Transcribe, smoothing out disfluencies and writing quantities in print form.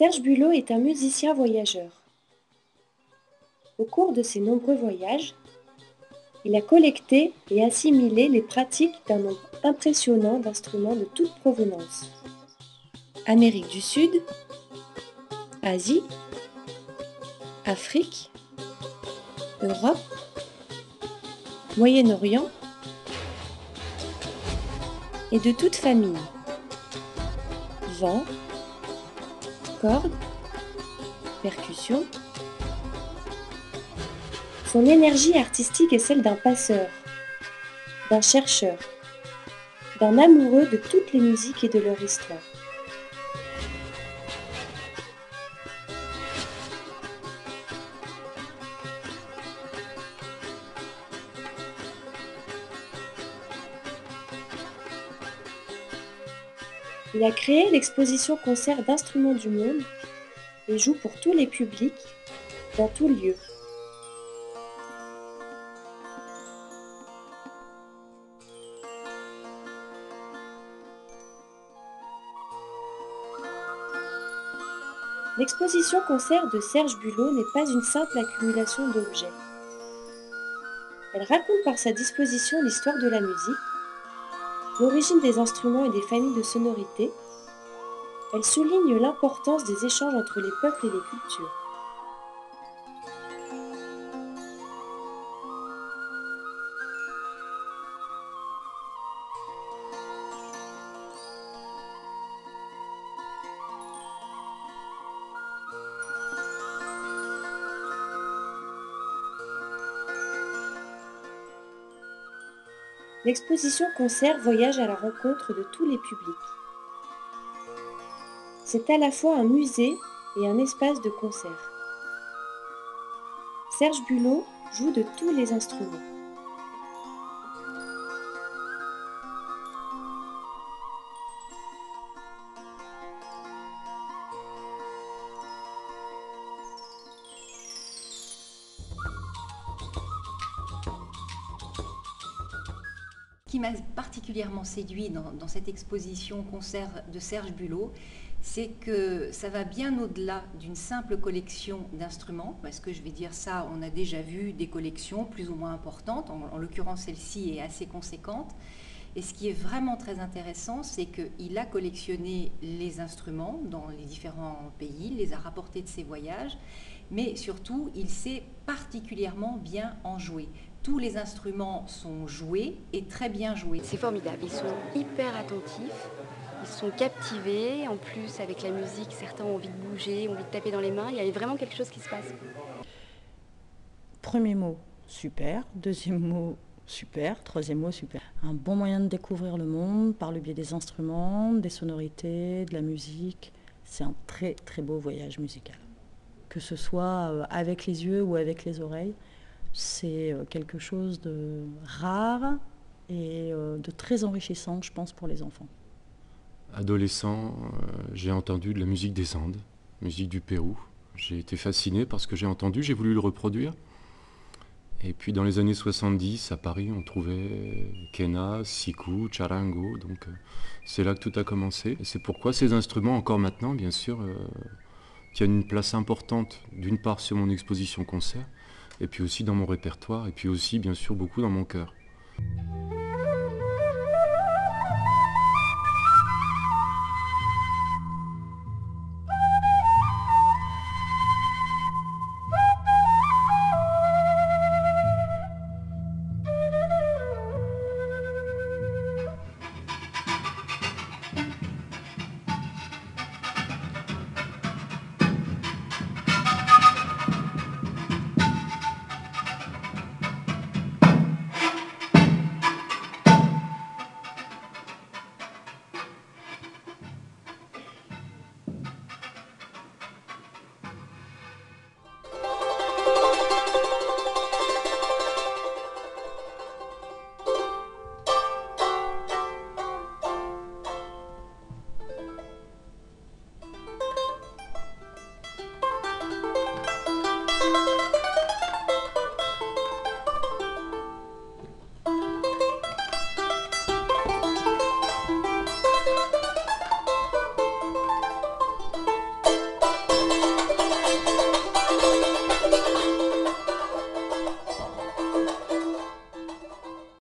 Serge Bulot est un musicien voyageur. Au cours de ses nombreux voyages, il a collecté et assimilé les pratiques d'un nombre impressionnant d'instruments de toute provenance. Amérique du Sud, Asie, Afrique, Europe, Moyen-Orient et de toute famille. Vent, cordes, percussions. Son énergie artistique est celle d'un passeur, d'un chercheur, d'un amoureux de toutes les musiques et de leur histoire. Il a créé l'exposition-concert d'instruments du monde et joue pour tous les publics, dans tout lieu. L'exposition-concert de Serge Bulot n'est pas une simple accumulation d'objets. Elle raconte par sa disposition l'histoire de la musique, l'origine des instruments et des familles de sonorités. Elle souligne l'importance des échanges entre les peuples et les cultures. L'exposition-concert voyage à la rencontre de tous les publics. C'est à la fois un musée et un espace de concert. Serge Bulot joue de tous les instruments. Ce qui m'a particulièrement séduit dans cette exposition concert de Serge Bulot, c'est que ça va bien au-delà d'une simple collection d'instruments, parce que je vais dire ça, on a déjà vu des collections plus ou moins importantes, en l'occurrence celle-ci est assez conséquente. Et ce qui est vraiment très intéressant, c'est qu'il a collectionné les instruments dans les différents pays, les a rapportés de ses voyages, mais surtout, il sait particulièrement bien en jouer. Tous les instruments sont joués et très bien joués. C'est formidable, ils sont hyper attentifs, ils sont captivés. En plus, avec la musique, certains ont envie de bouger, ont envie de taper dans les mains. Il y a vraiment quelque chose qui se passe. Premier mot, super. Deuxième mot, super. Troisième mot, super. Un bon moyen de découvrir le monde par le biais des instruments, des sonorités, de la musique. C'est un très très beau voyage musical. Que ce soit avec les yeux ou avec les oreilles, c'est quelque chose de rare et de très enrichissant, je pense, pour les enfants. Adolescent, j'ai entendu de la musique des Andes, musique du Pérou. J'ai été fasciné par ce que j'ai entendu, j'ai voulu le reproduire. Et puis dans les années 70, à Paris, on trouvait quena, siku, charango, donc c'est là que tout a commencé. Et c'est pourquoi ces instruments, encore maintenant, bien sûr, tiennent une place importante, d'une part sur mon exposition concert, et puis aussi dans mon répertoire, et puis aussi, bien sûr, beaucoup dans mon cœur.